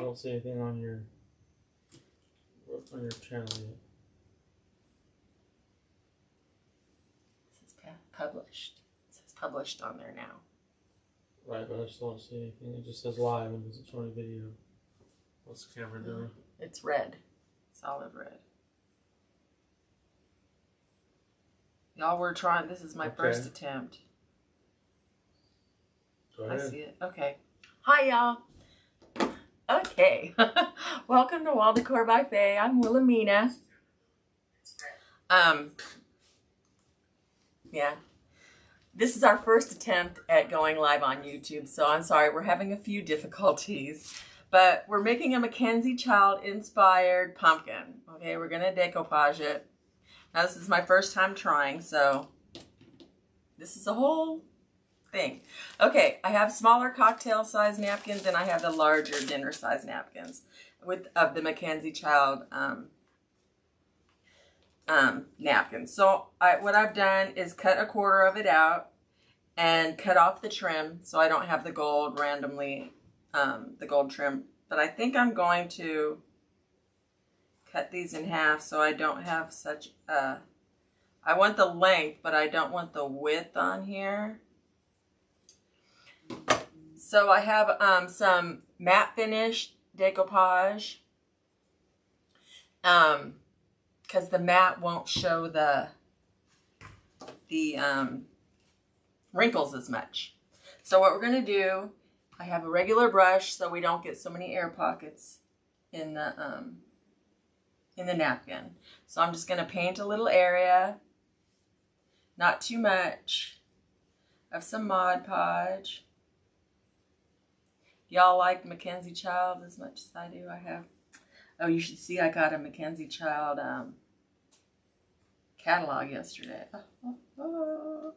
don't see anything on your channel yet. This is published. It says published on there now. Right, but I just don't see anything. It just says live and doesn't show any video. What's the camera doing? It's red. Solid red. Y'all, we're trying. This is my first attempt. Go ahead. I see it. Okay. Hi, y'all. Okay. Welcome to Wall Decor by Faye. I'm Wilhelmina. Yeah. This is our first attempt at going live on YouTube, so I'm sorry. We're having a few difficulties. But we're making a Mackenzie child-inspired pumpkin. Okay, we're going to decoupage it. Now, this is my first time trying, so this is a whole thing. Okay, I have smaller cocktail-size napkins, and I have the larger dinner-size napkins of the Mackenzie child napkins. So what I've done is cut a quarter of it out and cut off the trim so I don't have the gold randomly, the gold trim. But I think I'm going to cut these in half so I don't have such a, I want the length, but I don't want the width on here. So I have some matte finish decoupage, because the matte won't show the wrinkles as much. So what we're going to do, I have a regular brush so we don't get so many air pockets in the napkin. So I'm just going to paint a little area, not too much, of some Mod Podge. Y'all like Mackenzie Child as much as I do? I have. Oh, you should see I got a Mackenzie Child catalog yesterday. Know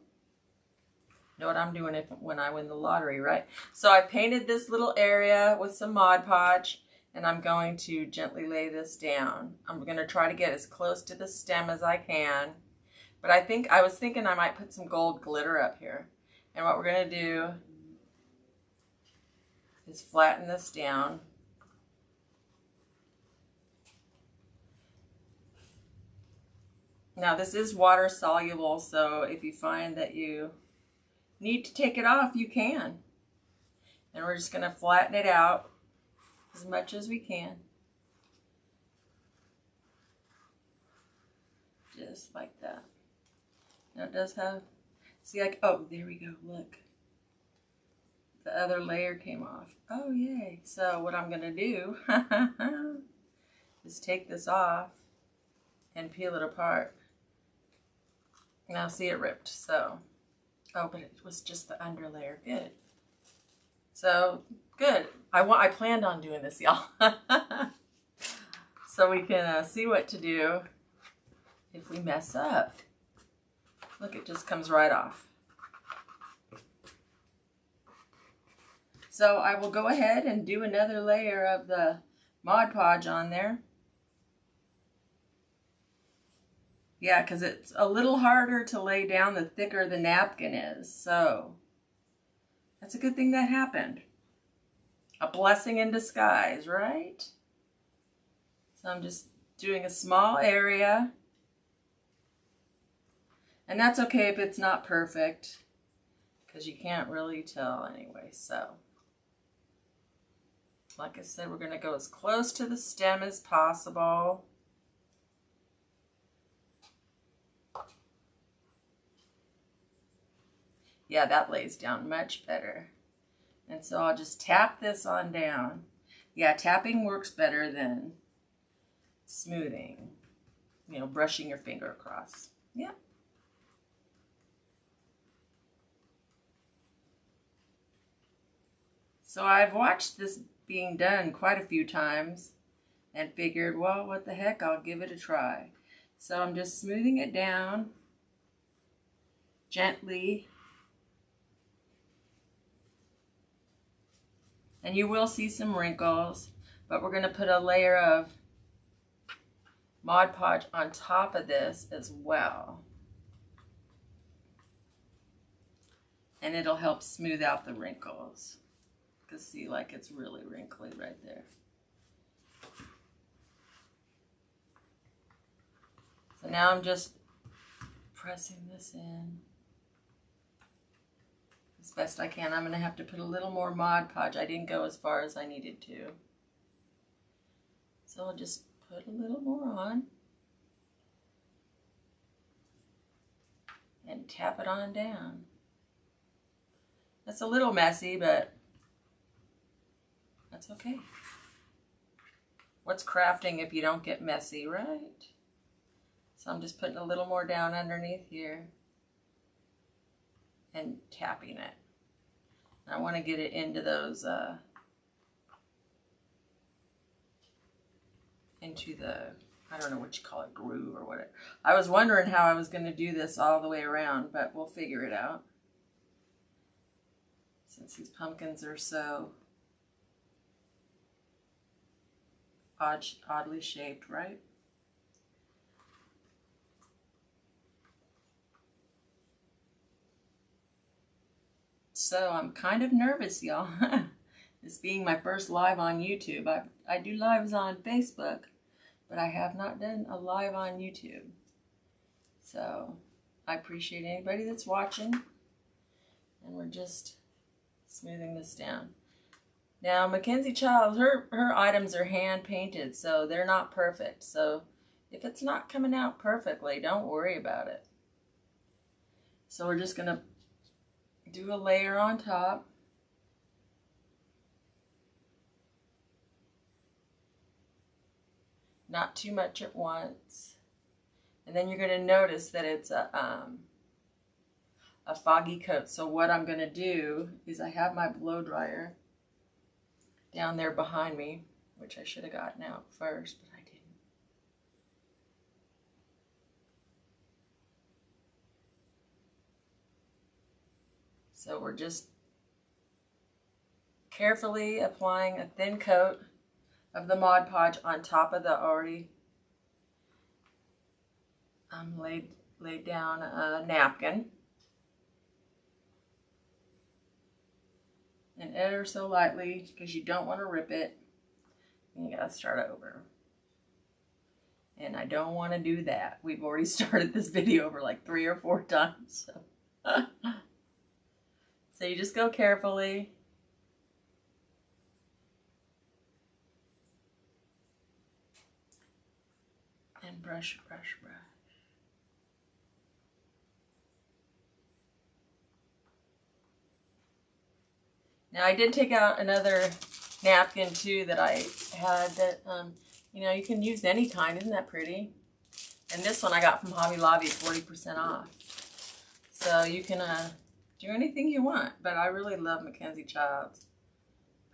what I'm doing when I win the lottery, right? So I painted this little area with some Mod Podge, and I'm going to gently lay this down. I'm going to try to get as close to the stem as I can. But I was thinking I might put some gold glitter up here. And what we're going to do is flatten this down. Now this is water soluble, so if you find that you need to take it off, you can. And we're just going to flatten it out as much as we can. Just like that. Now it does have, see, like, oh, there we go, look. The other layer came off. Oh, yay. So what I'm going to do is take this off and peel it apart. Now see, it ripped, so. Oh, but it was just the under layer. Good. So, good. I planned on doing this, y'all. So we can see what to do if we mess up. Look, it just comes right off. So I will go ahead and do another layer of the Mod Podge on there. Yeah, because it's a little harder to lay down the thicker the napkin is. So that's a good thing that happened. A blessing in disguise, right? So I'm just doing a small area. And that's okay if it's not perfect, because you can't really tell anyway. So, like I said, we're going to go as close to the stem as possible. Yeah, that lays down much better. And so I'll just tap this on down. Yeah, tapping works better than smoothing. You know, brushing your finger across. Yeah. So I've watched this being done quite a few times and figured, well, what the heck, I'll give it a try. So I'm just smoothing it down gently. And you will see some wrinkles, but we're going to put a layer of Mod Podge on top of this as well. And it'll help smooth out the wrinkles. You can see, like, it's really wrinkly right there. So now I'm just pressing this in as best I can. I'm going to have to put a little more Mod Podge. I didn't go as far as I needed to. So I'll just put a little more on and tap it on down. That's a little messy, but that's okay. What's crafting if you don't get messy, right? So I'm just putting a little more down underneath here and tapping it. I want to get it into those, into the, I don't know what you call it, groove or whatever. I was wondering how I was going to do this all the way around, but we'll figure it out. Since these pumpkins are so oddly shaped, right? So I'm kind of nervous, y'all. This being my first live on YouTube. I do lives on Facebook, but I have not done a live on YouTube. So I appreciate anybody that's watching. And we're just smoothing this down. Now, Mackenzie Child, her items are hand painted, so they're not perfect. So if it's not coming out perfectly, don't worry about it. So we're just gonna do a layer on top. Not too much at once. And then you're gonna notice that it's a foggy coat. So what I'm gonna do is I have my blow dryer down there behind me, which I should have gotten out first, but I didn't. So we're just carefully applying a thin coat of the Mod Podge on top of the already laid down napkin. And ever so lightly, because you don't want to rip it. And you gotta start over. And I don't want to do that. We've already started this video over like 3 or 4 times. So, so you just go carefully. And brush, brush, brush. Now I did take out another napkin too that I had that, you know, you can use any kind. Isn't that pretty? And this one I got from Hobby Lobby, 40% off. So you can do anything you want. But I really love Mackenzie Childs.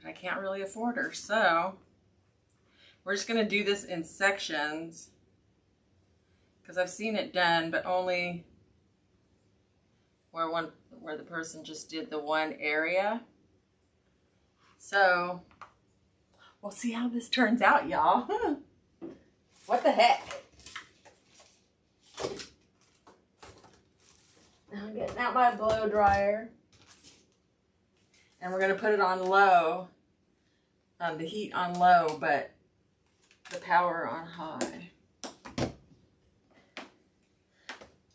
But I can't really afford her. So we're just going to do this in sections. Because I've seen it done, but only where the person just did the one area. So, we'll see how this turns out, y'all. What the heck? Now I'm getting out my blow dryer. And we're going to put it on low. The heat on low, but the power on high.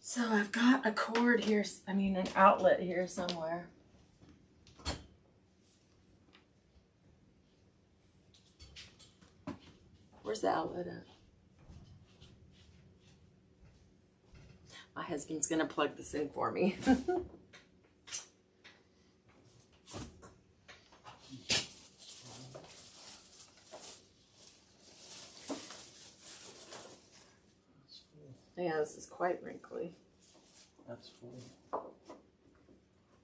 So I've got a cord here, an outlet here somewhere. Where's the outlet at? My husband's gonna plug this in for me. Yeah, this is quite wrinkly. That's full.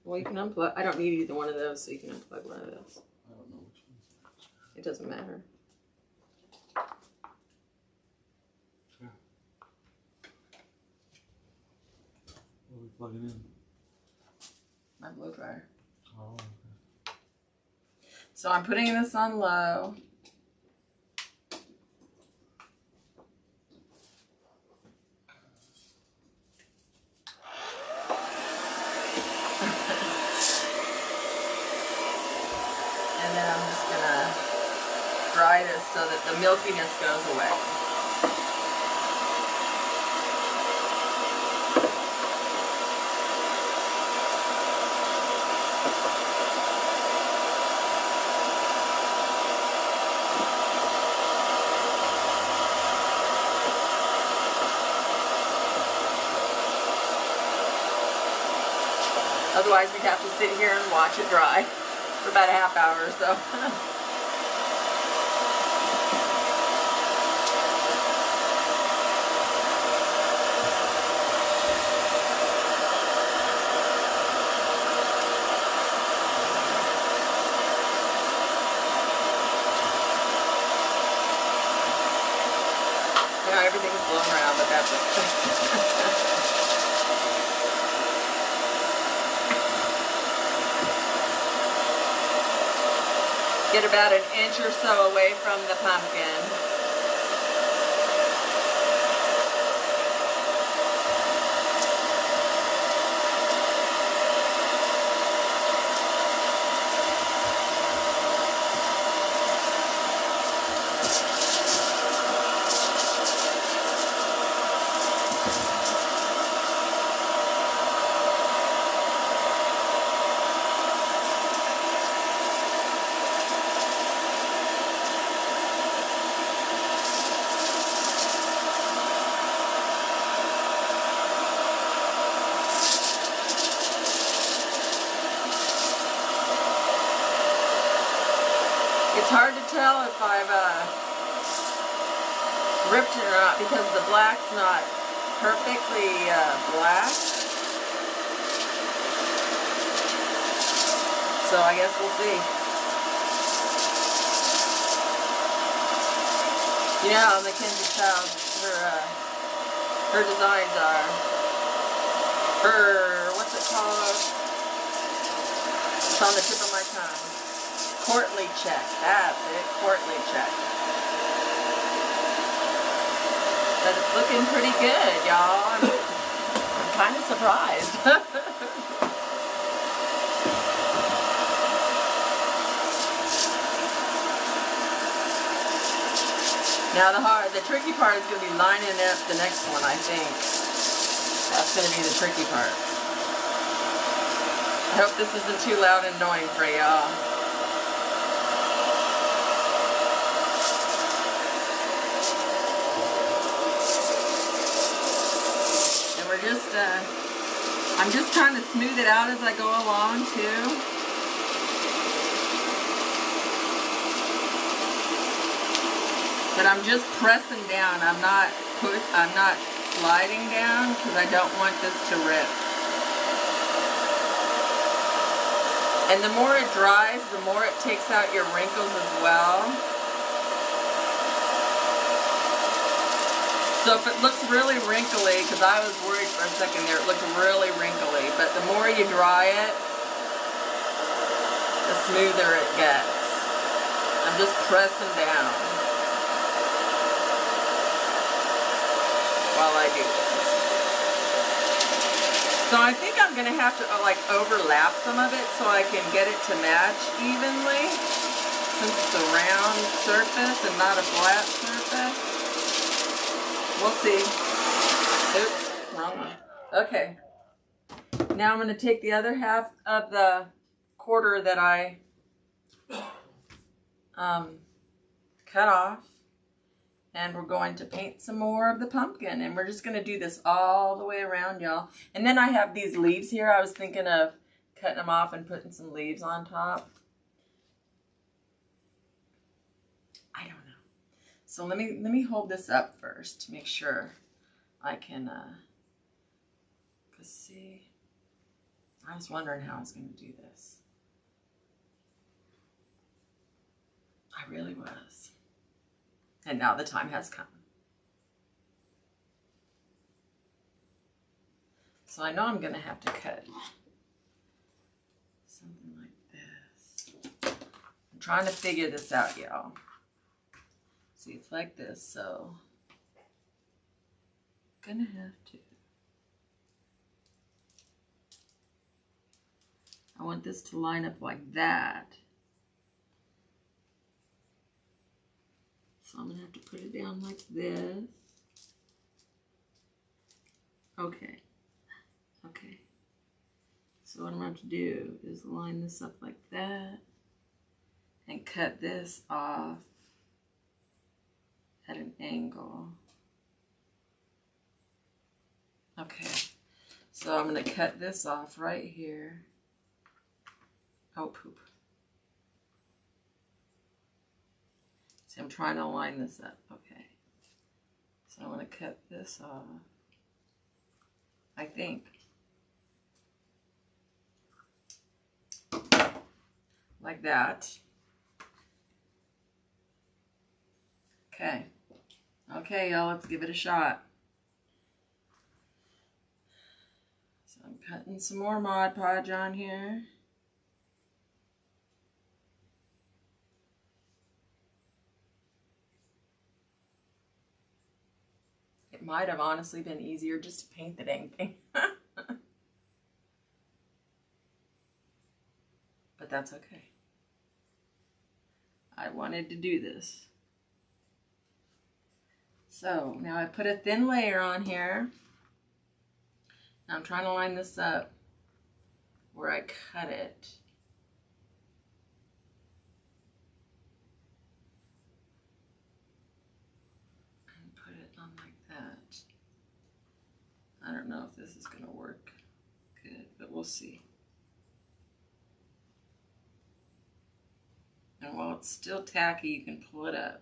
Well, you can unplug. I don't need either one of those, so you can unplug one of those. I don't know which one. It doesn't matter. What are we plugging in? My blow dryer. Oh, okay. So I'm putting this on low. And then I'm just gonna dry this so that the milkiness goes away. Otherwise, we'd have to sit here and watch it dry for about a half hour or so. You know, everything's blown around, but that's it. Get about an inch or so away from the pumpkin. It's hard to tell if I've ripped it or not because the black's not perfectly black. So I guess we'll see. You know how Mackenzie's child, her designs are. What's it called? It's on the tip of my tongue. Courtly check. That's it. Courtly check. But it's looking pretty good, y'all. I'm kind of surprised. Now the tricky part is going to be lining up the next one, I think. That's going to be the tricky part. I hope this isn't too loud and annoying for y'all. I'm just trying to smooth it out as I go along too. But I'm just pressing down. I'm not sliding down because I don't want this to rip. And the more it dries, the more it takes out your wrinkles as well. So if it looks really wrinkly, because I was worried for a second there, it looked really wrinkly, but the more you dry it, the smoother it gets. I'm just pressing down while I do this. So I think I'm going to have to like overlap some of it so I can get it to match evenly, since it's a round surface and not a flat surface. We'll see. Oops, wrong one. Okay. Now I'm going to take the other half of the quarter that I cut off, and we're going to paint some more of the pumpkin, and we're just going to do this all the way around, y'all. And then I have these leaves here. I was thinking of cutting them off and putting some leaves on top. I don't know. So let me hold this up first to make sure I can, cause see, I was wondering how I was going to do this. I really was. And now the time has come. So I know I'm going to have to cut something like this. I'm trying to figure this out, y'all. See, it's like this, so I'm gonna have to. I want this to line up like that. So I'm gonna have to put it down like this. Okay. Okay. So what I'm going to have to do is line this up like that and cut this off at an angle. Okay, so I'm going to cut this off right here. Oh, poop. See, I'm trying to line this up. Okay. So I'm going to cut this off. I think. Like that. Okay. Okay, y'all, let's give it a shot. So I'm cutting some more Mod Podge on here. It might have honestly been easier just to paint the dang thing. But that's okay. I wanted to do this. So now I put a thin layer on here. Now I'm trying to line this up where I cut it. And put it on like that. I don't know if this is going to work good, but we'll see. And while it's still tacky, you can pull it up.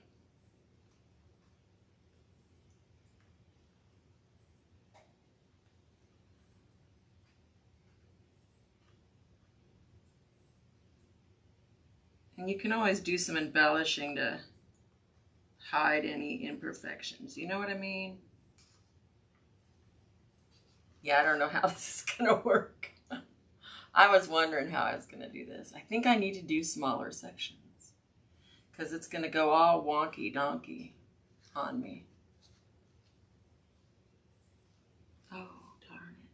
And you can always do some embellishing to hide any imperfections. You know what I mean? Yeah, I don't know how this is going to work. I was wondering how I was going to do this. I think I need to do smaller sections because it's going to go all wonky donkey on me. Oh, darn it.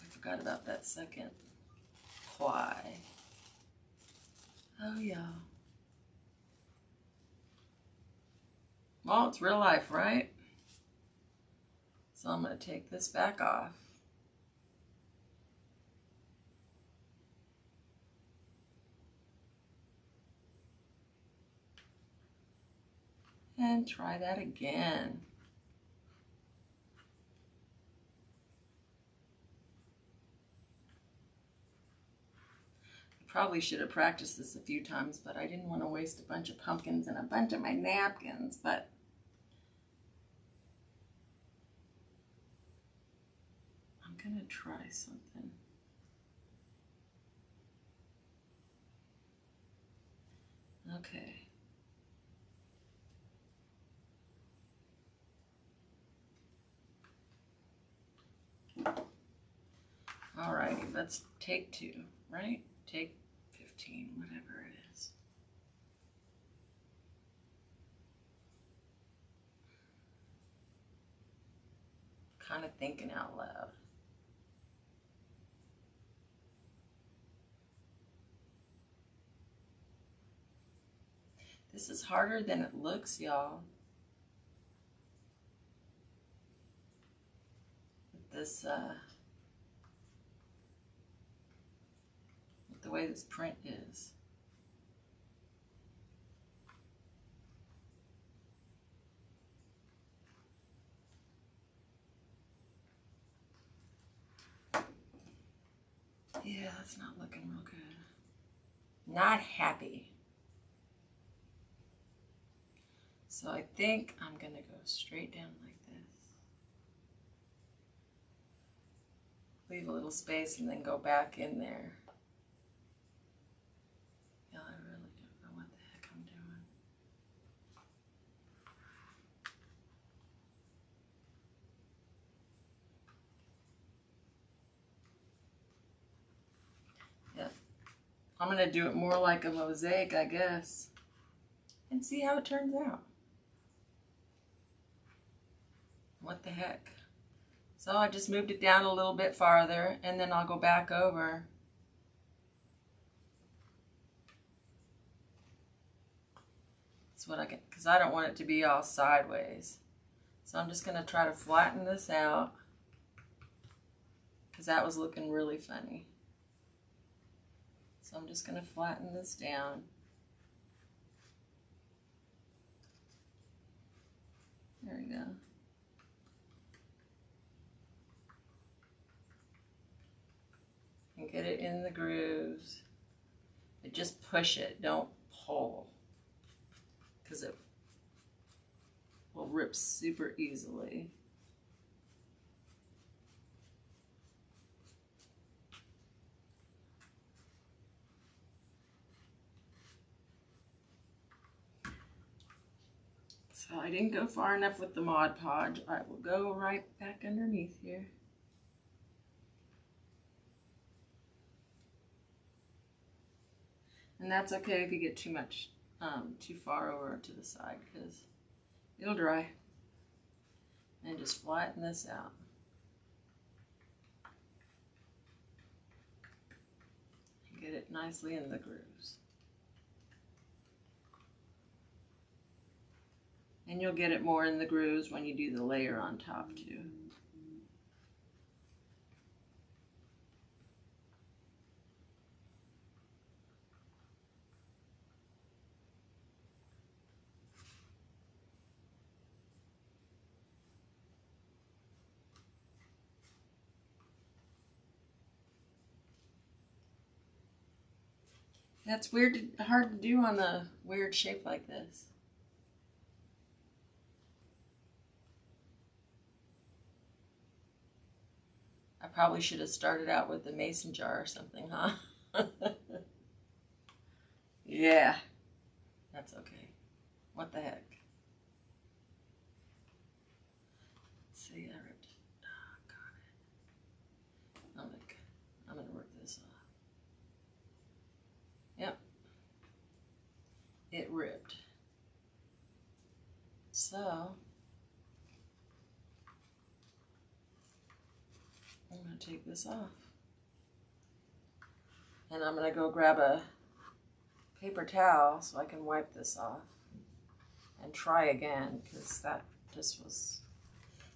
I forgot about that second ply. Oh, yeah. Well, it's real life, right? So I'm going to take this back off. And try that again. I probably should have practiced this a few times, but I didn't want to waste a bunch of pumpkins and a bunch of my napkins, but I'm going to try something. Okay. Alrighty, let's take 2, right? Take 15, whatever it is. Kind of thinking out loud. This is harder than it looks, y'all. This, with the way this print is. Yeah, that's not looking real good. Not happy. So I think I'm gonna go straight down like this. Leave a little space and then go back in there. Yeah, I really don't know what the heck I'm doing. Yeah, I'm gonna do it more like a mosaic, I guess, and see how it turns out. What the heck? So I just moved it down a little bit farther, and then I'll go back over. That's what I get, because I don't want it to be all sideways. So I'm just going to try to flatten this out, because that was looking really funny. So I'm just going to flatten this down. There we go. In get it in the grooves. And just push it, don't pull, because it will rip super easily. So I didn't go far enough with the Mod Podge. I will go right back underneath here. And that's okay if you get too much, too far over to the side, because it'll dry. And just flatten this out. And get it nicely in the grooves. And you'll get it more in the grooves when you do the layer on top too. That's weird, hard to do on a weird shape like this. I probably should have started out with the mason jar or something, huh? Yeah, that's okay. What the heck? See, I ripped it. Oh, got it. I'm gonna work this off. Yep. It ripped. So I'm going to take this off. And I'm going to go grab a paper towel so I can wipe this off and try again, because that just was,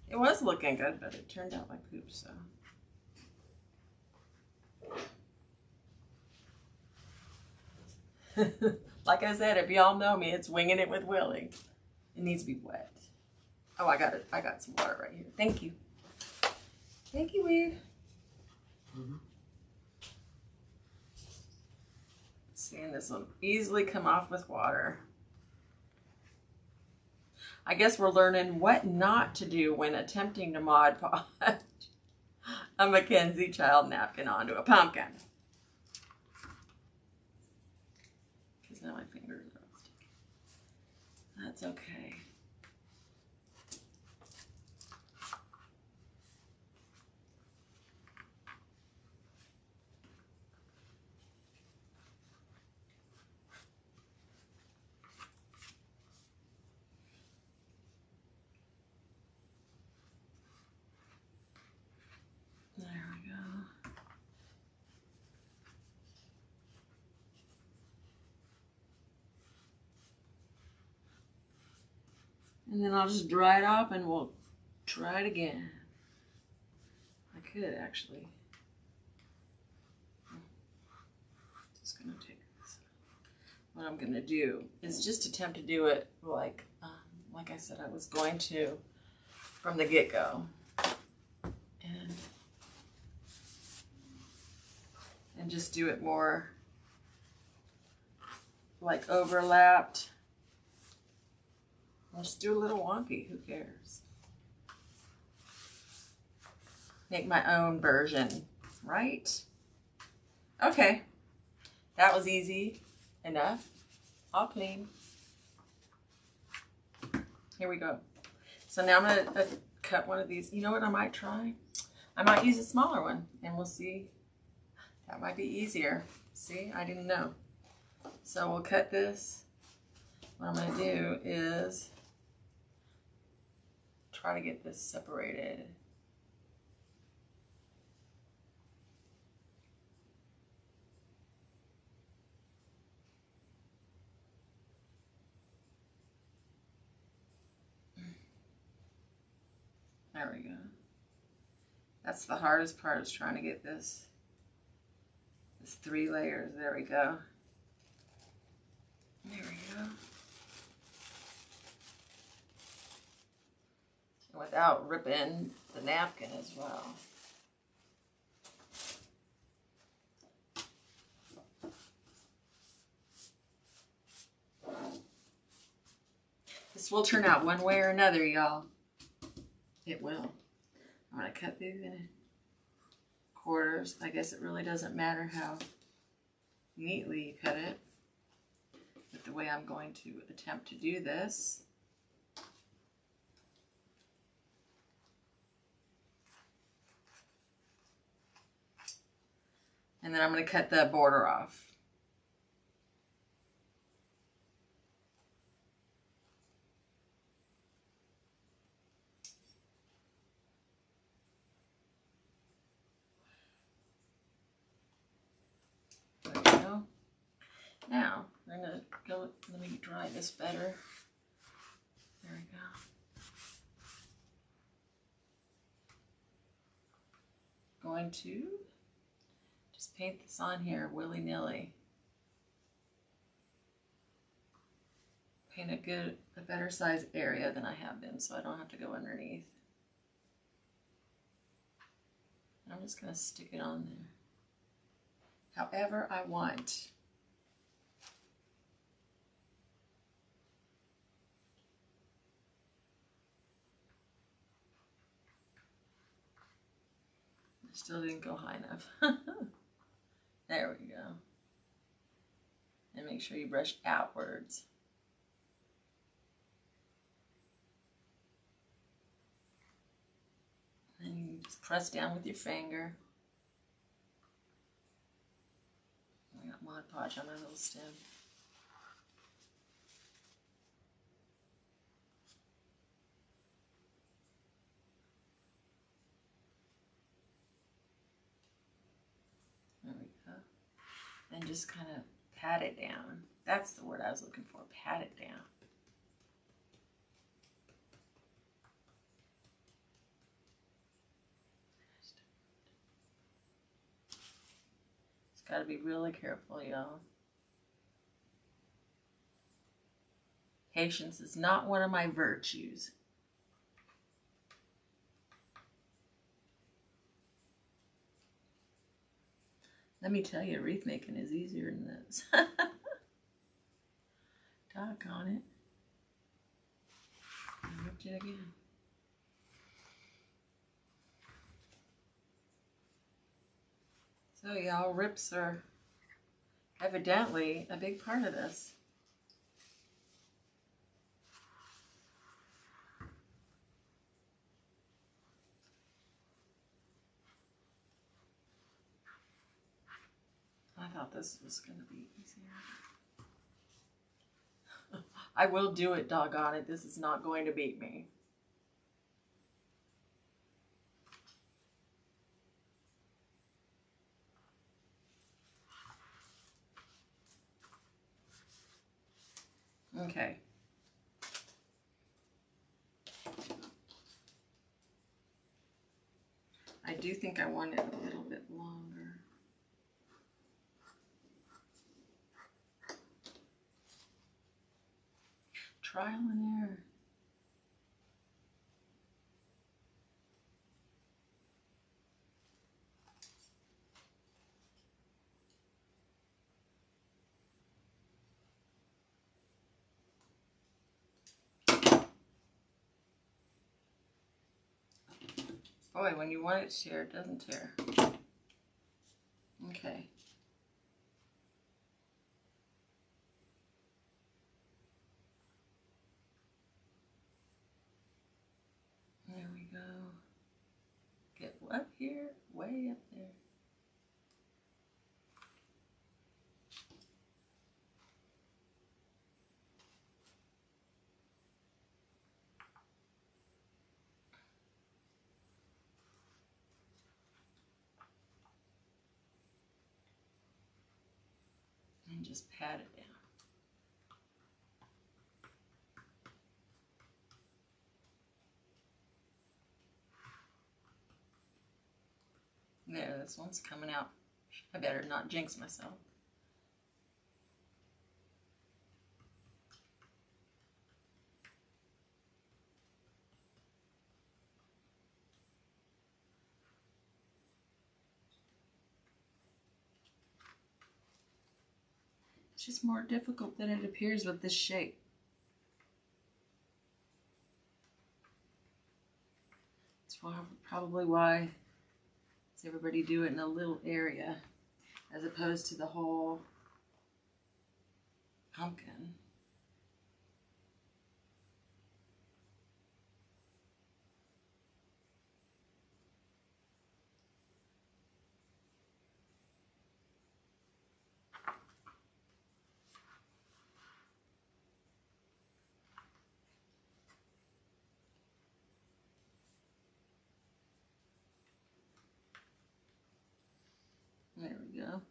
it was looking good, but it turned out like poop, so. Like I said, if y'all know me, it's winging it with Willie. It needs to be wet. Oh, I got it. I got some water right here. Thank you. Thank you, Weave. See, and this will easily come off with water. I guess we're learning what not to do when attempting to Mod Podge a Mackenzie child napkin onto a pumpkin. Because now my fingers are all sticky. That's okay. There we go. And then I'll just dry it off and we'll try it again. I could actually. Just gonna take this. What I'm gonna do is just attempt to do it like I said I was going to from the get-go. And just do it more like overlapped. I'll just do a little wonky, who cares? Make my own version, right? Okay, that was easy enough. All clean. Here we go. So now I'm gonna cut one of these. You know what I might try? I might use a smaller one and we'll see. That might be easier. See, I didn't know. So we'll cut this. What I'm going to do is try to get this separated. There we go. That's the hardest part, is trying to get this. 3 layers. There we go. There we go. And without ripping the napkin as well. This will turn out one way or another, y'all. It will. I'm going to cut these in quarters. I guess it really doesn't matter how neatly you cut it. But the way I'm going to attempt to do this. And then I'm going to cut the border off. There we go. Now, I'm going to go, let me dry this better. There we go. Going to just paint this on here willy-nilly. Paint a better size area than I have been, so I don't have to go underneath. And I'm just going to stick it on there however I want. I still didn't go high enough. There we go. And make sure you brush outwards. And you just press down with your finger. I got Mod Podge on my little stem. There we go. And just kind of pat it down. That's the word I was looking for, pat it down. Got to be really careful, y'all. Patience is not one of my virtues. Let me tell you, wreath making is easier than this. Doggone it. I ripped it again. So y'all, rips are evidently a big part of this. I thought this was going to be easier. I will do it, doggone it. This is not going to beat me. Okay. I do think I want it a little bit longer. Trial and error. Boy, when you want it to tear, it doesn't tear. Okay. There we go. Get up here, way up there. And just pat it down. There, this one's coming out. I better not jinx myself. It's just more difficult than it appears with this shape. probably why everybody do it in a little area as opposed to the whole pumpkin. There we go.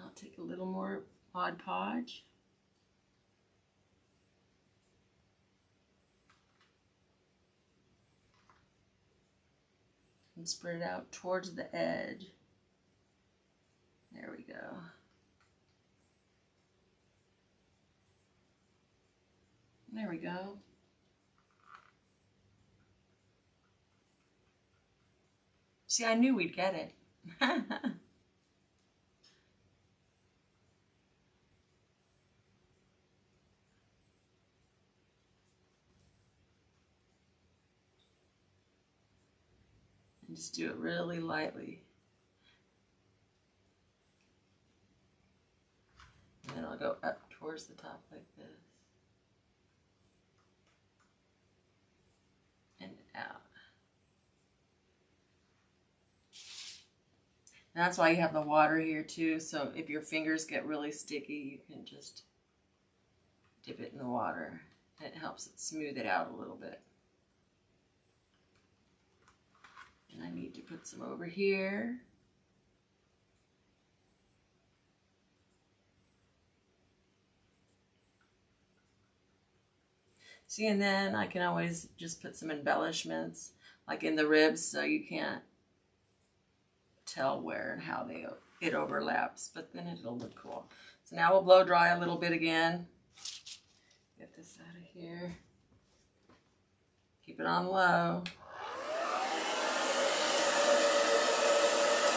I'll take a little more Podge. And spread it out towards the edge. There we go. There we go. See, I knew we'd get it. And just do it really lightly. And then I'll go up towards the top like this. And out. And that's why you have the water here too, so if your fingers get really sticky, you can just dip it in the water. And it helps it smooth it out a little bit. And I need to put some over here. See, and then I can always just put some embellishments, like in the ribs, so you can't tell where and how it overlaps, but then it'll look cool. So now we'll blow dry a little bit again. Get this out of here. Keep it on low.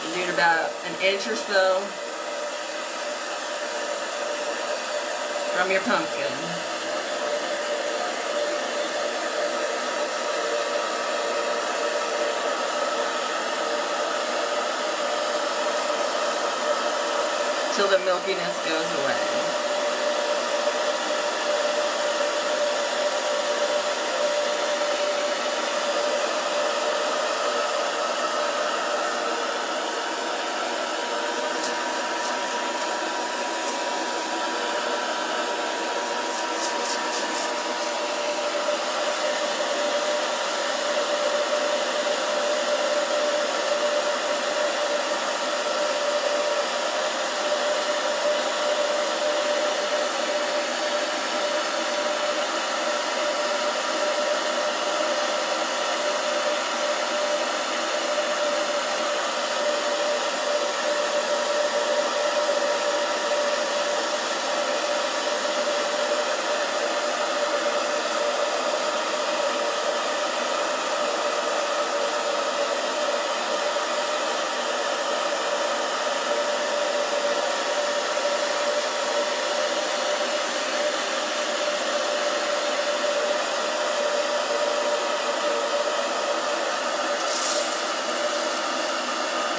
And do it about an inch or so from your pumpkin. Till the milkiness goes away.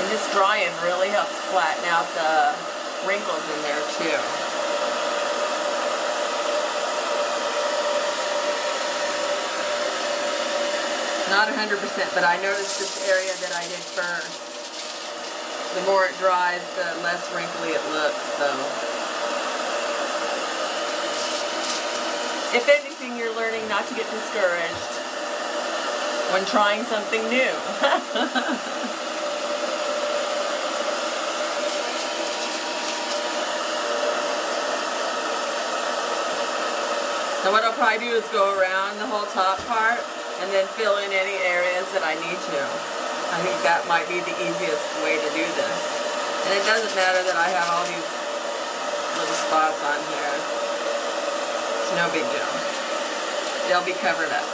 This drying really helps flatten out the wrinkles in there too. Not 100%, but I noticed this area that I did first. The more it dries, the less wrinkly it looks, so. If anything, you're learning not to get discouraged when trying something new. And what I'll probably do is go around the whole top part and then fill in any areas that I need to. I think that might be the easiest way to do this. And it doesn't matter that I have all these little spots on here. It's no big deal. They'll be covered up.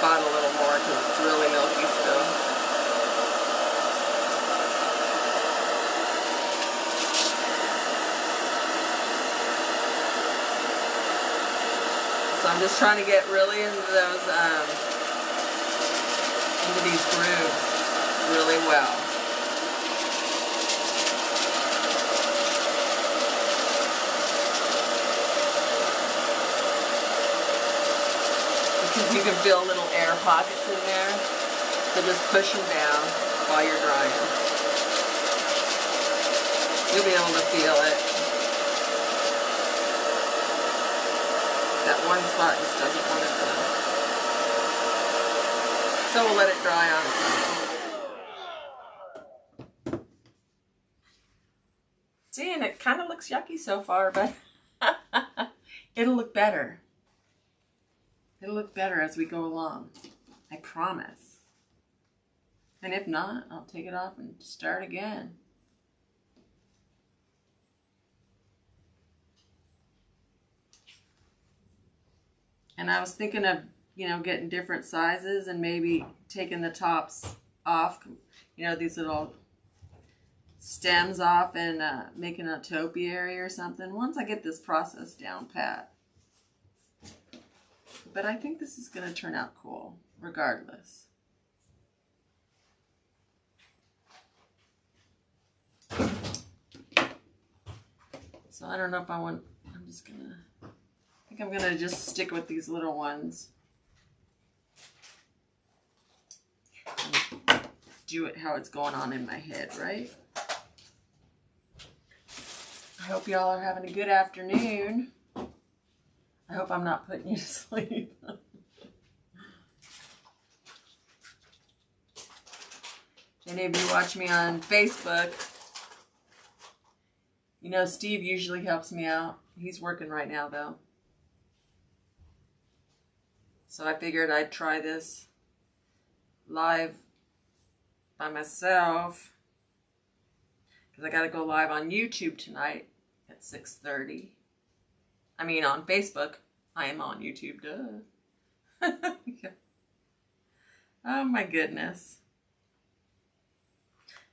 spot a little more because it's really milky still. So I'm just trying to get really into those, into these grooves really well. Because you can feel little air pockets in there. So just push them down while you're drying. You'll be able to feel it. That one spot just doesn't want to go. So we'll let it dry on its own. See, and it kind of looks yucky so far, but it'll look better. It'll look better as we go along. I promise. And if not, I'll take it off and start again. And I was thinking of, you know, getting different sizes and maybe taking the tops off, you know, these little stems off and making a topiary or something once I get this process down pat. But I think this is going to turn out cool, regardless. So I don't know if I want, I'm just going to, I think I'm going to just stick with these little ones. And do it how it's going on in my head, right? I hope y'all are having a good afternoon. I hope I'm not putting you to sleep. Any of you watch me on Facebook, you know Steve usually helps me out. He's working right now though. So I figured I'd try this live by myself because I got to go live on YouTube tonight at 6:30. I mean on Facebook. I am on YouTube, duh. Oh my goodness.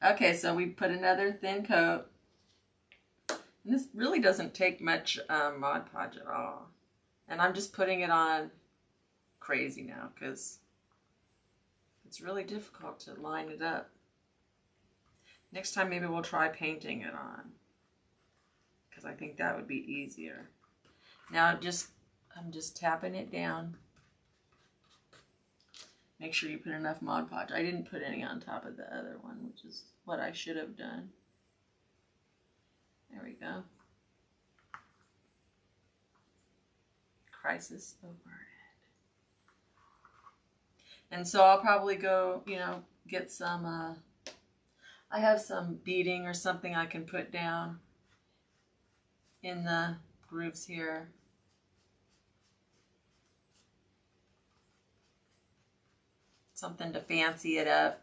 Okay, so we put another thin coat. And this really doesn't take much Mod Podge at all. And I'm just putting it on crazy now because it's really difficult to line it up. Next time maybe we'll try painting it on because I think that would be easier. Now I'm just tapping it down. Make sure you put enough Mod Podge. I didn't put any on top of the other one, which is what I should have done. There we go. Crisis overhead. And so I'll probably go, you know, get some, I have some beading or something I can put down in the grooves here. Something to fancy it up.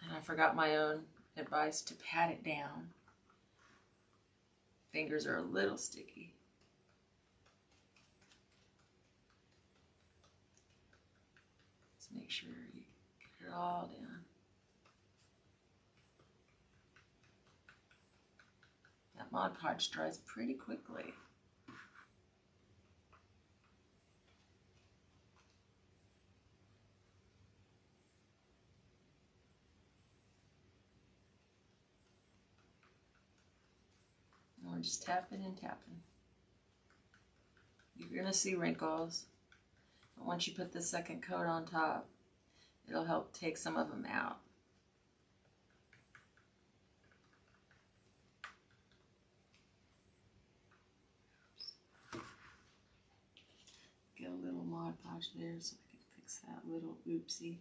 And I forgot my own advice to pat it down. Fingers are a little sticky. Let's make sure you get it all down. That Mod Podge dries pretty quickly. We're just tapping and tapping. You're going to see wrinkles. But once you put the second coat on top, it'll help take some of them out. Get a little Mod Podge there so I can fix that little oopsie.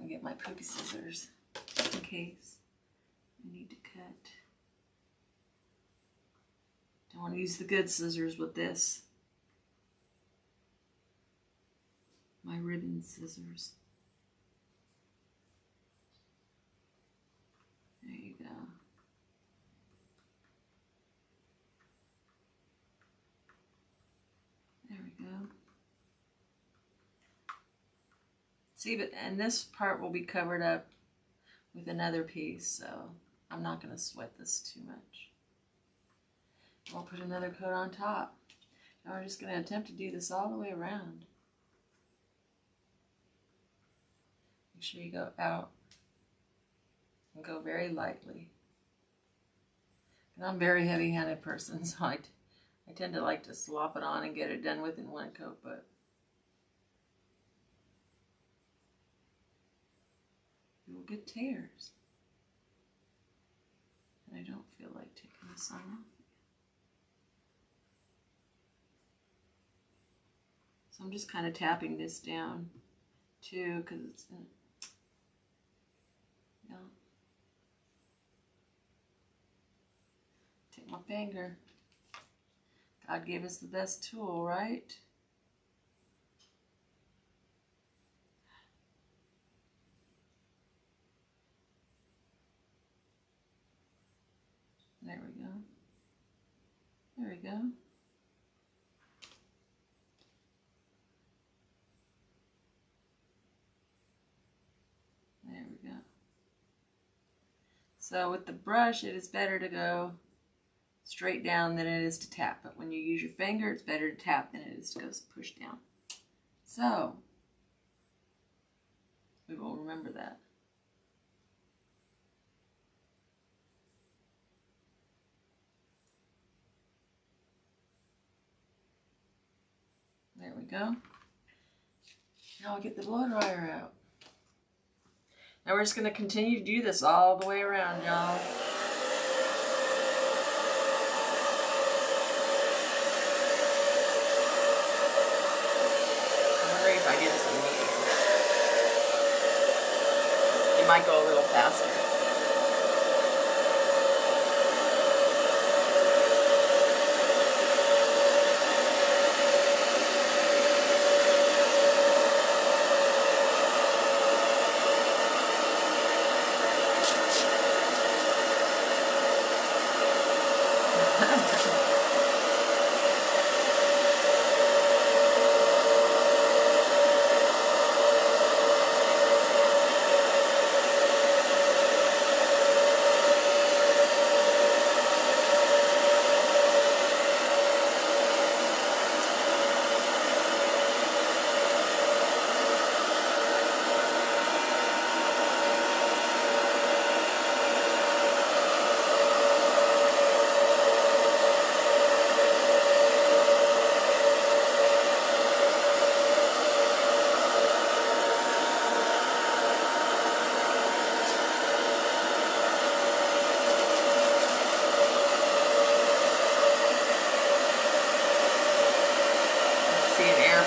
Get my poopy scissors in case I need to cut. Don't want to use the good scissors with this. My ribbon scissors. go. See, and this part will be covered up with another piece, so I'm not going to sweat this too much. I'll put another coat on top. Now we're just going to attempt to do this all the way around. Make sure you go out and go very lightly. And I'm a very heavy-handed person, so I tend to like to slop it on and get it done with in one coat, but you will get tears. And I don't feel like taking this on off. So I'm just kind of tapping this down too, because it's in, no. Take my finger. God gave us the best tool, right? There we go. There we go. There we go. So with the brush, it is better to go straight down than it is to tap. But when you use your finger, it's better to tap than it is to go push down. So we will remember that. There we go. Now I'll get the blow dryer out. Now we're just going to continue to do this all the way around, y'all. I'm wondering if I get this in medium. It might go a little faster.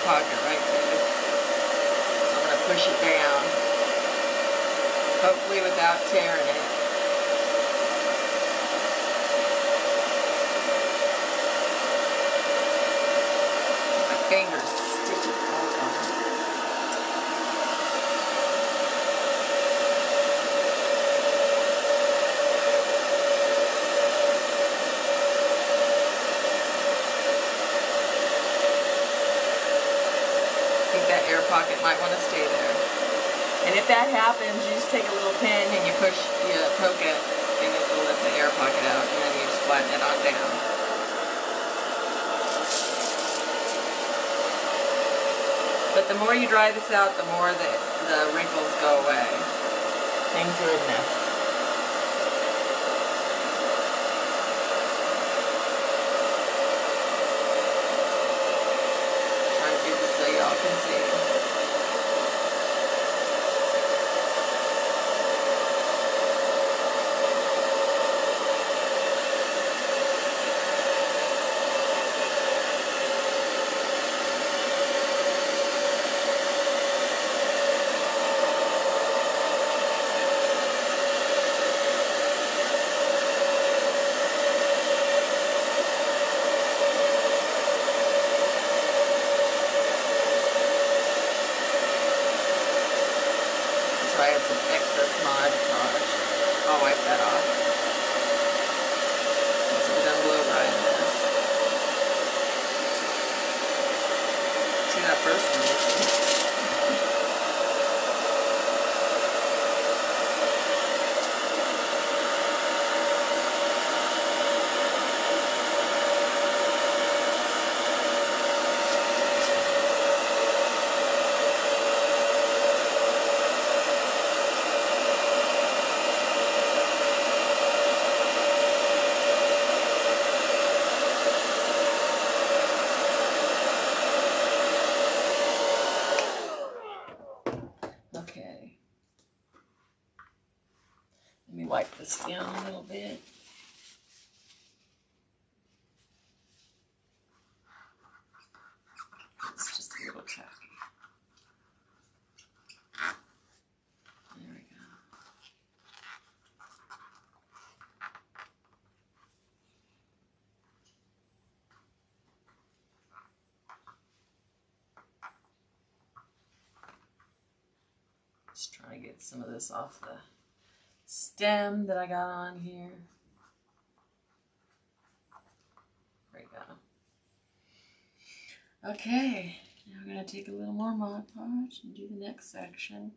Pocket right there. So I'm going to push it down, hopefully without tearing it. My finger's sticky. That air pocket might want to stay there. And if that happens, you just take a little pin and you poke it, and it will let the air pocket out, and then you just flatten it on down. But the more you dry this out, the more the wrinkles go away. Thank goodness. Y'all can see. I had some excess Mod Podge. I'll wipe that off. Once I'm done blow drying this. first one. Okay. Let me wipe this down a little bit. It's just a little tacky. There we go. Just trying to get some of this off the stem that I got on here. There we go. Okay, now we're going to take a little more Mod Podge and do the next section.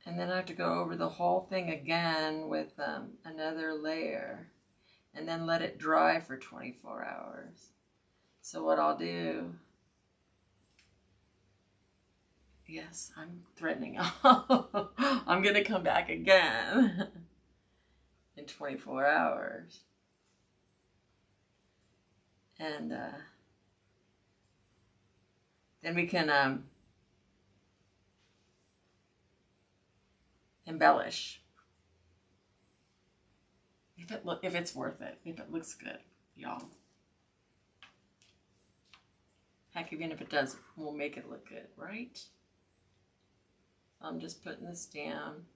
And then I have to go over the whole thing again with another layer and then let it dry for 24 hours. So what I'll do, yes, I'm threatening, I'm going to come back again in 24 hours. And then we can embellish. If it's worth it, if it looks good, y'all. Heck, even if it does, we'll make it look good, right? I'm just putting this down.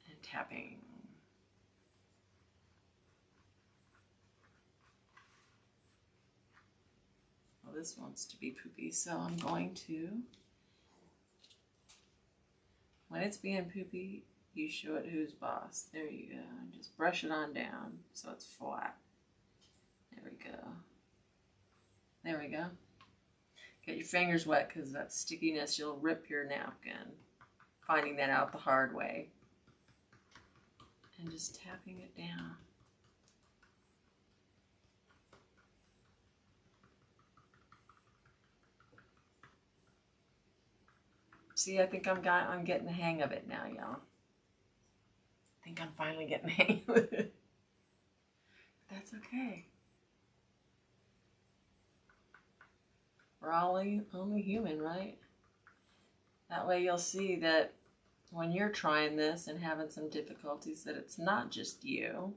And tapping. Well, this wants to be poopy, so I'm going to, when it's being poopy, you show it who's boss. There you go. And just brush it on down so it's flat. There we go. There we go. Get your fingers wet because that stickiness, you'll rip your napkin. Finding that out the hard way. And just tapping it down. See, I think I'm getting the hang of it now, y'all. I think I'm finally getting the hang of it. That's okay. We're all only human, right? That way you'll see that when you're trying this and having some difficulties, that it's not just you.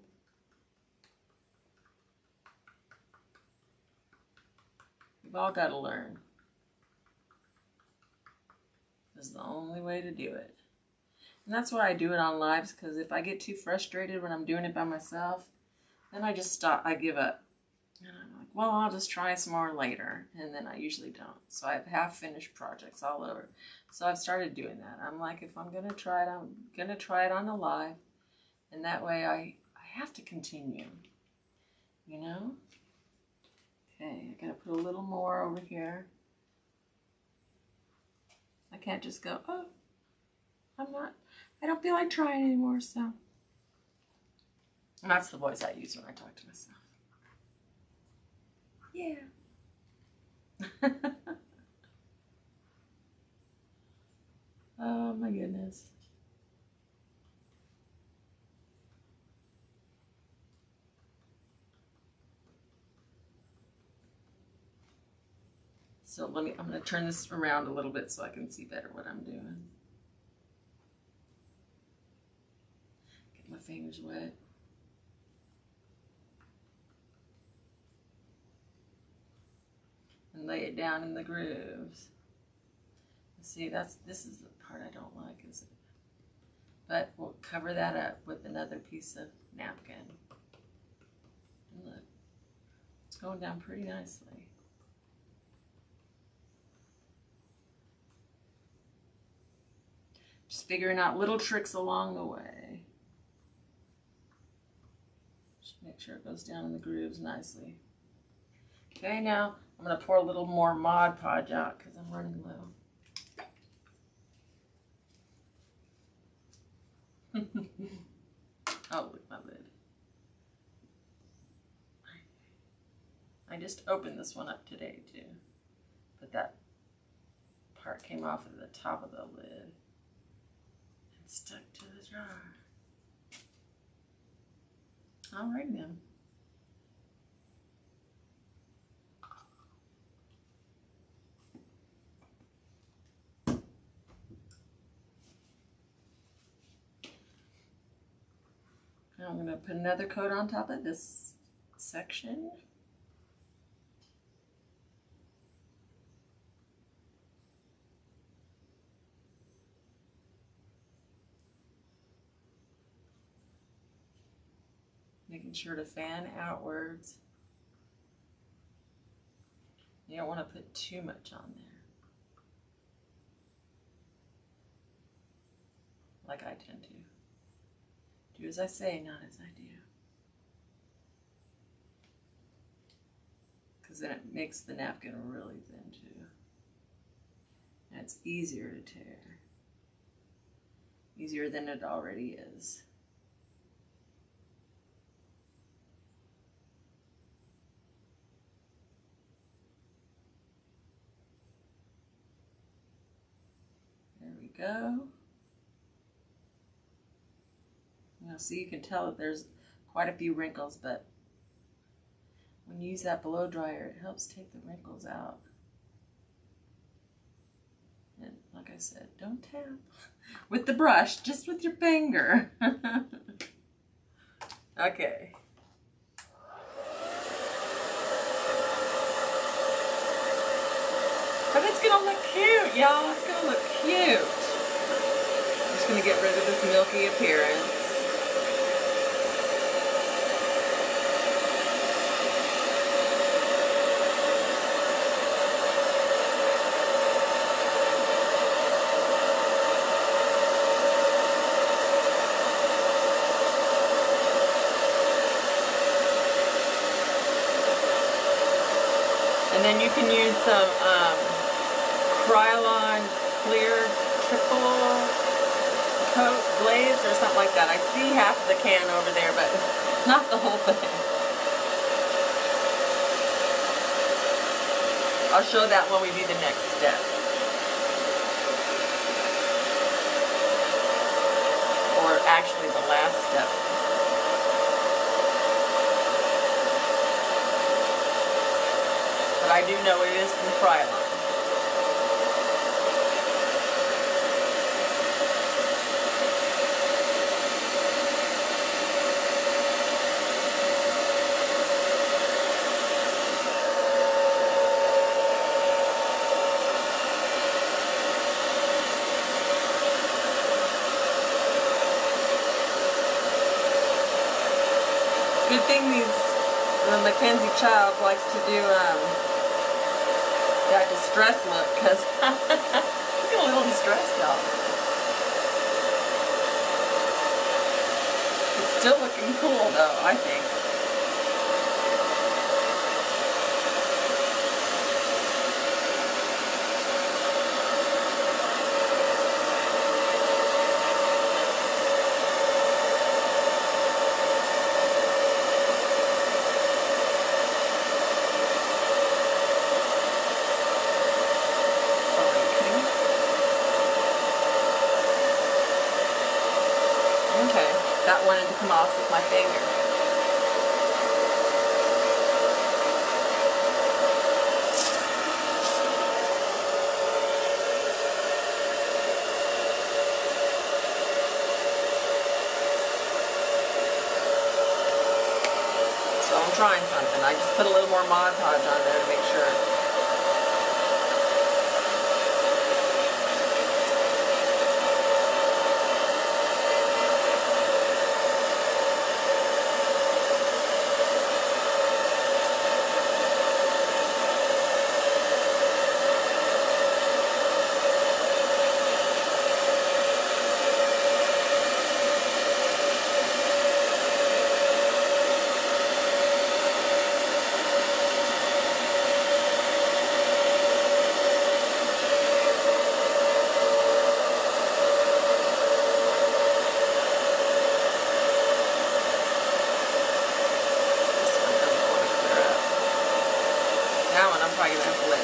We've all got to learn. This is the only way to do it. And that's why I do it on lives, because if I get too frustrated when I'm doing it by myself, then I just stop, I give up. And I'm like, well, I'll just try some more later. And then I usually don't. So I have half-finished projects all over. So I've started doing that. I'm like, if I'm going to try it, I'm going to try it on a live. And that way I have to continue. You know? Okay, I got to put a little more over here. I can't just go, oh, I don't feel like trying anymore, so. And that's the voice I use when I talk to myself. Yeah. Oh my goodness. So I'm going to turn this around a little bit so I can see better what I'm doing. Get my fingers wet. And lay it down in the grooves. See, this is the part I don't like, is it? But we'll cover that up with another piece of napkin. And look, it's going down pretty nicely. Just figuring out little tricks along the way. Make sure it goes down in the grooves nicely. Okay, now I'm going to pour a little more Mod Podge out because I'm running low. Oh, look, my lid. I just opened this one up today too, but that part came off of the top of the lid and stuck to the jar. All right then. Now I'm going to put another coat on top of this section. Making sure to fan outwards. You don't want to put too much on there. Like I tend to. Do as I say, not as I do. Because then it makes the napkin really thin too. And it's easier to tear. Easier than it already is. There we go. Now, so you can tell that there's quite a few wrinkles, but when you use that blow dryer, it helps take the wrinkles out. And like I said, don't tap with the brush, just with your finger. Okay. But it's gonna look cute, y'all. It's gonna look cute. I'm just gonna get rid of this milky appearance. And then you can use some Krylon clear triple coat glaze or something like that. I see half of the can over there, but not the whole thing. I'll show that when we do the next step. Or actually the last step. But I do know it is from Krylon. Good thing the Mackenzie child likes to do that distress look, because look a little distressed, y'all. It's still looking cool though, I think. Okay, that wanted to come off with my finger. So I'm trying something. I just put a little more Mod Podge on there to make sure.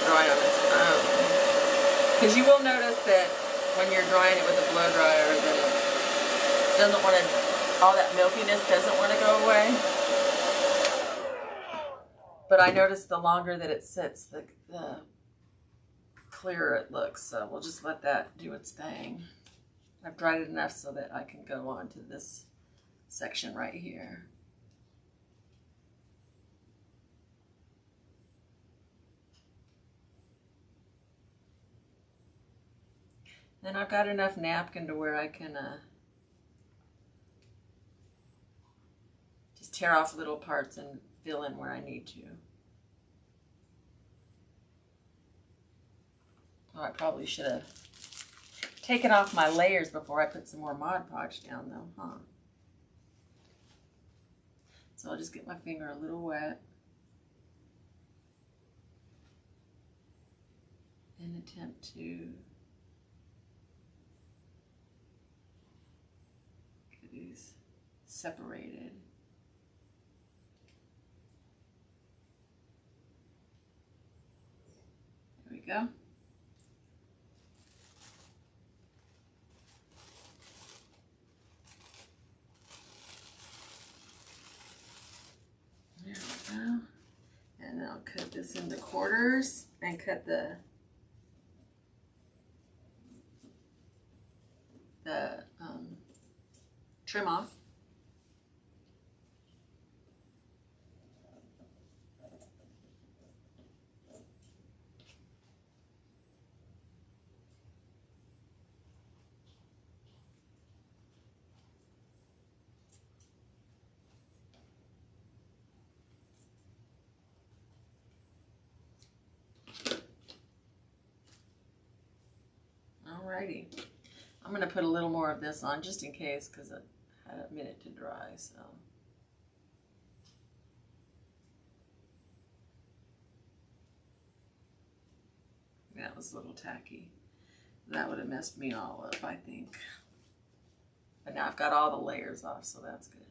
dry on its own. Because you will notice that when you're drying it with a blow dryer that it doesn't want to, all that milkiness doesn't want to go away. But I noticed the longer that it sits, the clearer it looks. So we'll just let that do its thing. I've dried it enough so that I can go on to this section right here. Then I've got enough napkin to where I can just tear off little parts and fill in where I need to. Oh, I probably should have taken off my layers before I put some more Mod Podge down though, huh? So I'll just get my finger a little wet and attempt to get these separated. There we go. There we go. And I'll cut this into quarters and cut the trim off. Alrighty. I'm going to put a little more of this on just in case because it had a minute to dry. So that was a little tacky. That would have messed me all up, I think. But now I've got all the layers off, so that's good.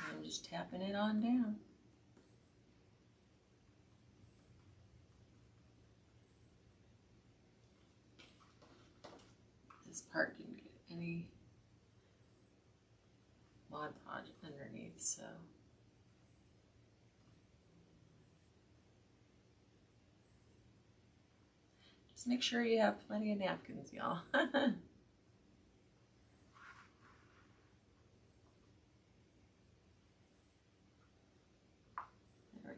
I'm just tapping it on down. This part didn't get any Mod Podge underneath, so just make sure you have plenty of napkins, y'all.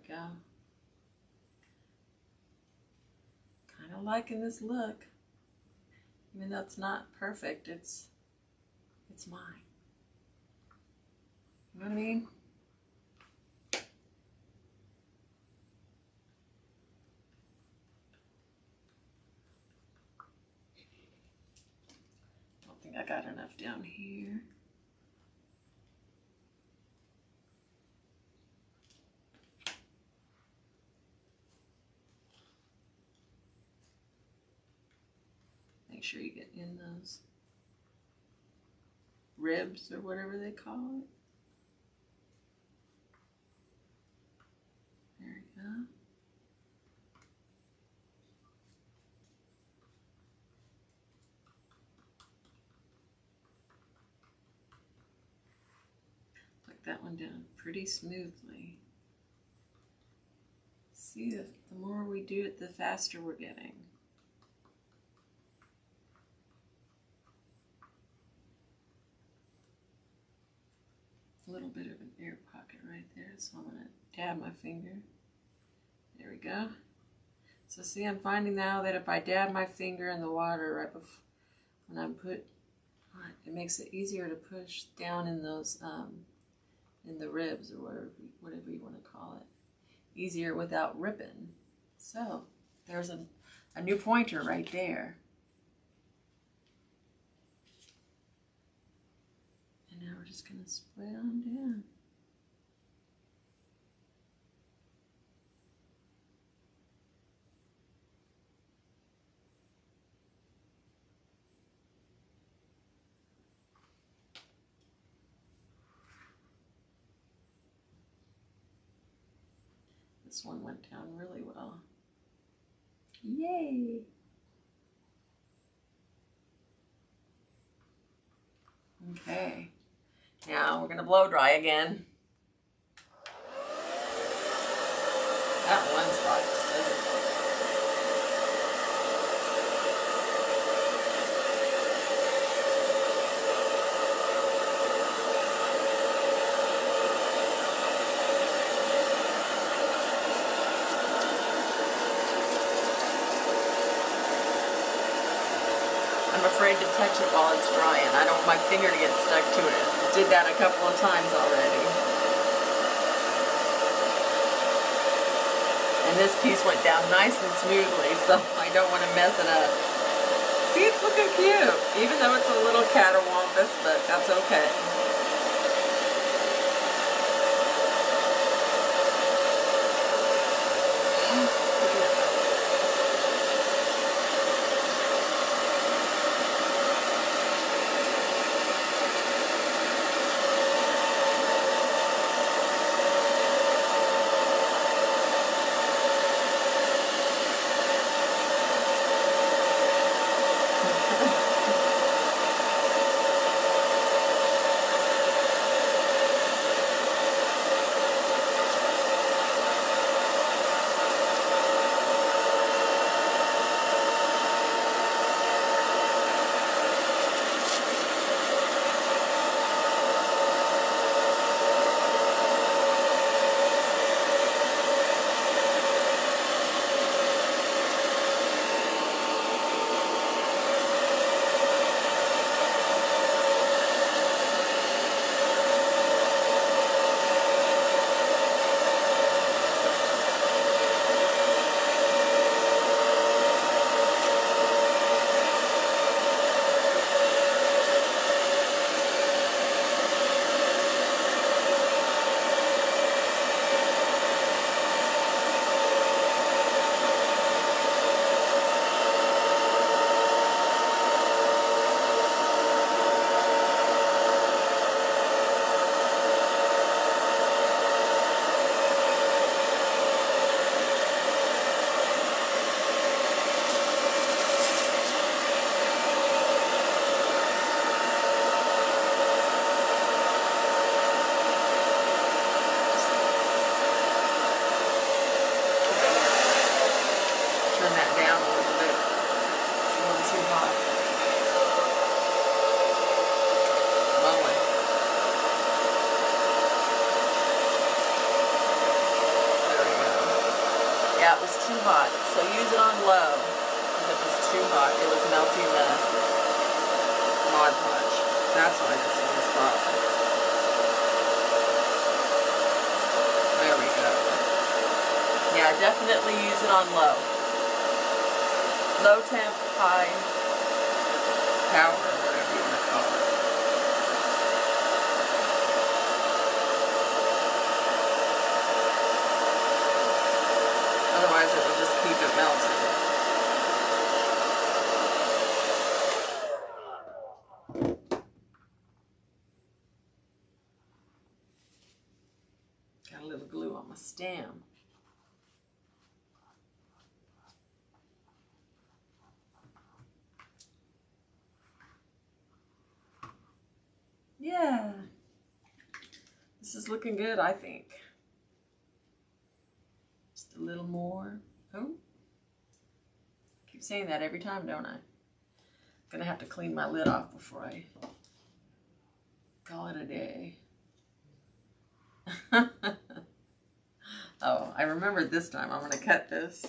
Go. Kind of liking this look. Even though it's not perfect, it's mine. You know what I mean? Don't think I got enough down here. Make sure you get in those ribs or whatever they call it. There we go. Put that one down pretty smoothly. See, the more we do it, the faster we're getting. A little bit of an air pocket right there, so I'm going to dab my finger. There we go. So see, I'm finding now that if I dab my finger in the water right before when I put, it makes it easier to push down in those, in the ribs or whatever you want to call it. Easier without ripping. So there's a new pointer right there. Now we're just going to spread on down. This one went down really well. Yay! Okay, now we're gonna blow dry again. That one spot just doesn't. I'm afraid to touch it while it's drying. I don't want my finger to get stuck to it. Did that a couple of times already. And this piece went down nice and smoothly, so I don't want to mess it up. See, it's looking cute. Even though it's a little catawampus, but that's okay. Yeah, it was too hot, so use it on low, because it was too hot. It was melting the Mod Podge. That's why this one's hot. There we go. Yeah, definitely use it on low. Low temp, high power, whatever you want to call it. Otherwise, it will just keep it melting. Got a little glue on my stem. Yeah. This is looking good, I think. Just a little more. Oh. Keep saying that every time, don't I? Gonna have to clean my lid off before I call it a day. Oh, I remembered this time. I'm gonna cut this.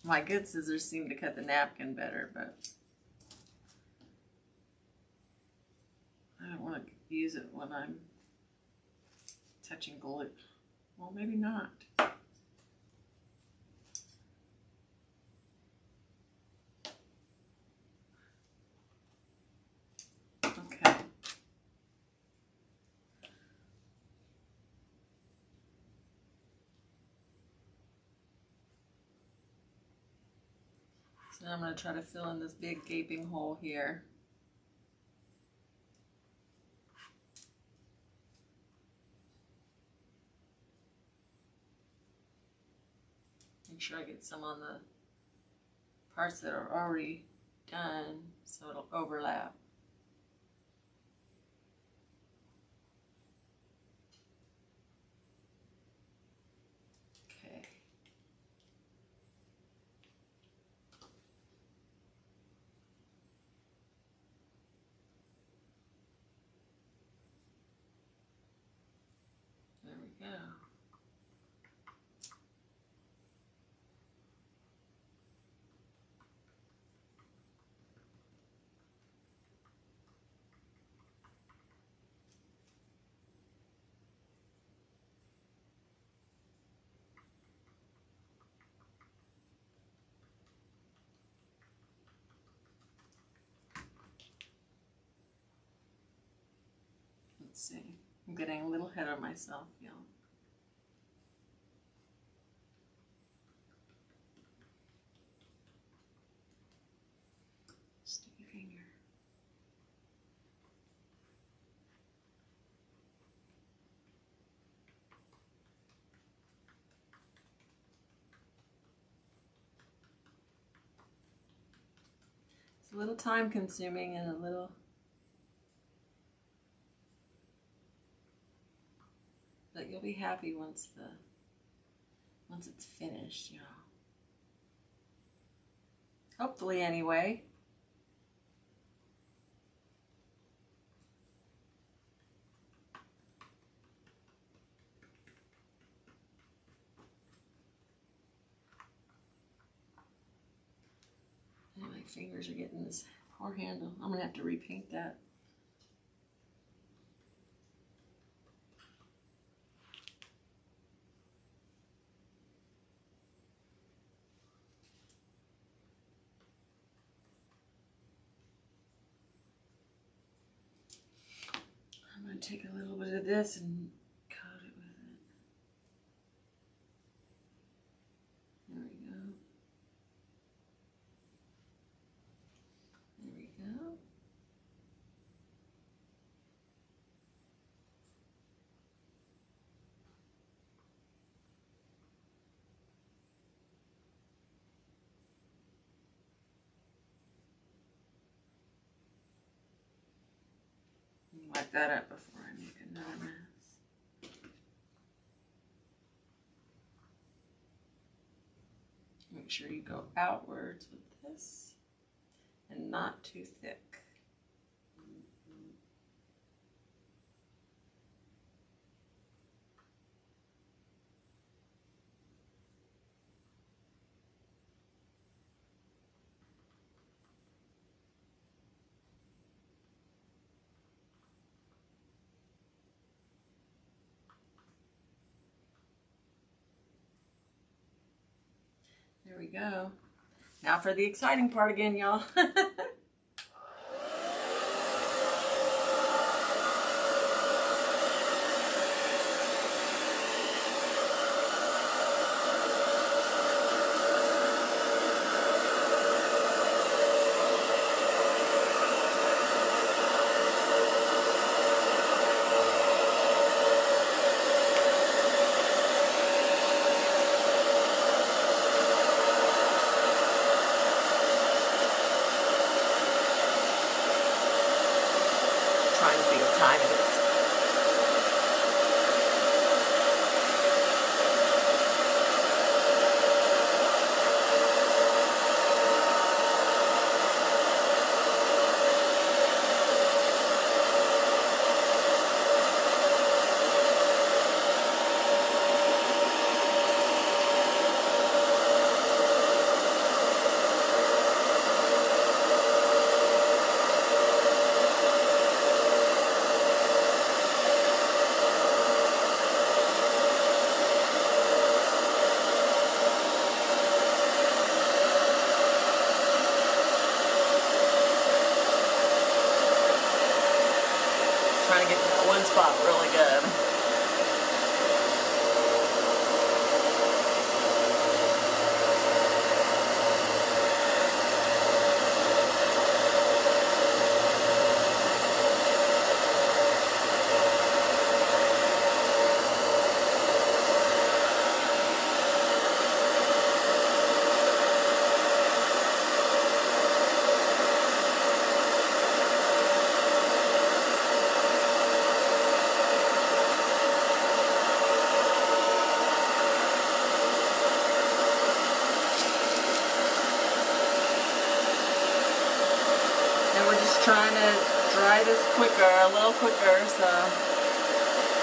My good scissors seem to cut the napkin better, but I don't want to use it when I'm touching glue. Well, maybe not. Okay. So now I'm going to try to fill in this big gaping hole here. Make sure I get some on the parts that are already done so it'll overlap. Okay. There we go. Let's see. I'm getting a little ahead of myself, y'all. Sticky finger. It's a little time consuming and a little. But you'll be happy once it's finished, you know. Hopefully, anyway. And my fingers are getting this poor handle. I'm gonna have to repaint that. I'm going to take a little bit of this and coat it with it. There we go. There we go. Wipe that up before I make another mess. Make sure you go outwards with this and not too thick. There we go. Now for the exciting part again, y'all. Trying to see what time it is. Trying to get that one spot really good. a little quicker, so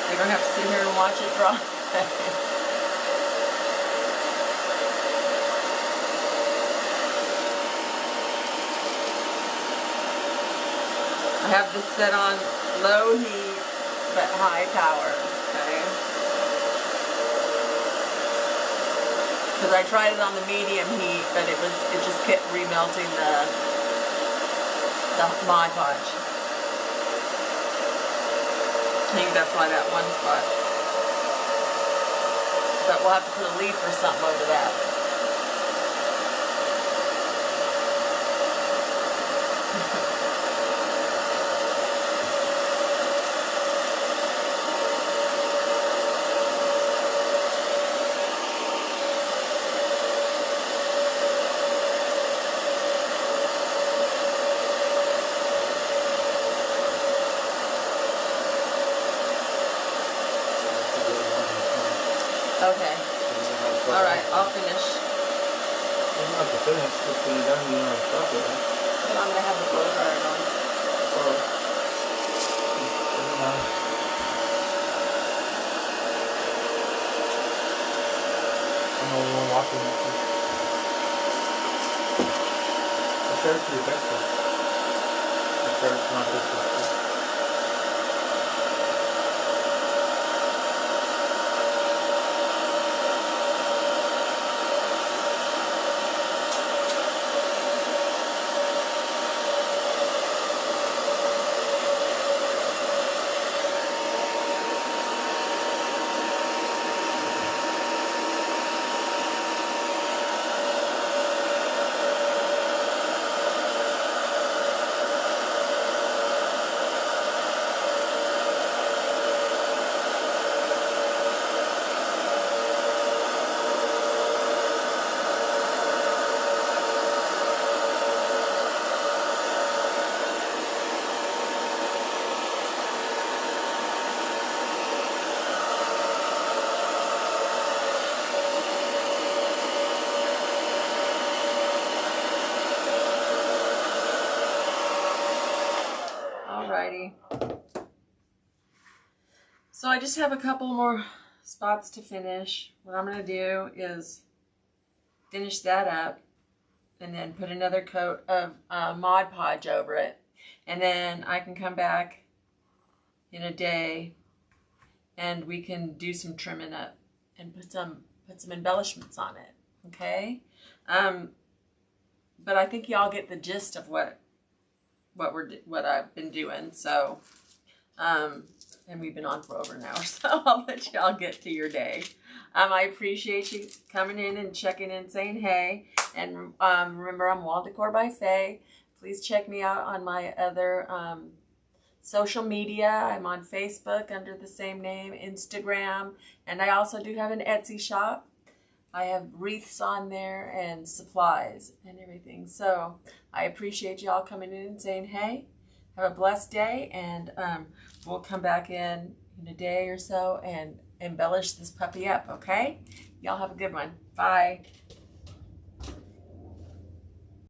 we don't have to sit here and watch it dry. I have this set on low heat but high power, okay? Because I tried it on the medium heat, but it just kept remelting the Mod Podge. I think that's why that one spot. But we'll have to put a leaf or something over that. Okay. Alright, I'll finish. You don't have to finish, just when you're done, you don't have to stop it, right? But I'm going to have the blow dryer on. Alright. Doesn't matter. I'm the only one watching it. I'll share it to your Facebook. I'll share it to my Facebook too. Alrighty. So I just have a couple more spots to finish. What I'm going to do is finish that up and then put another coat of Mod Podge over it. And then I can come back in a day and we can do some trimming up and put some embellishments on it. Okay? But I think y'all get the gist of what I've been doing. So, and we've been on for over an hour, so I'll let y'all get to your day. I appreciate you coming in and checking in, saying hey. And remember, I'm Wall Decor by Faye. Please check me out on my other social media. I'm on Facebook under the same name, Instagram, and I also do have an Etsy shop. I have wreaths on there and supplies and everything. So I appreciate y'all coming in and saying hey. Have a blessed day, and we'll come back in a day or so and embellish this puppy up, okay? Y'all have a good one. Bye.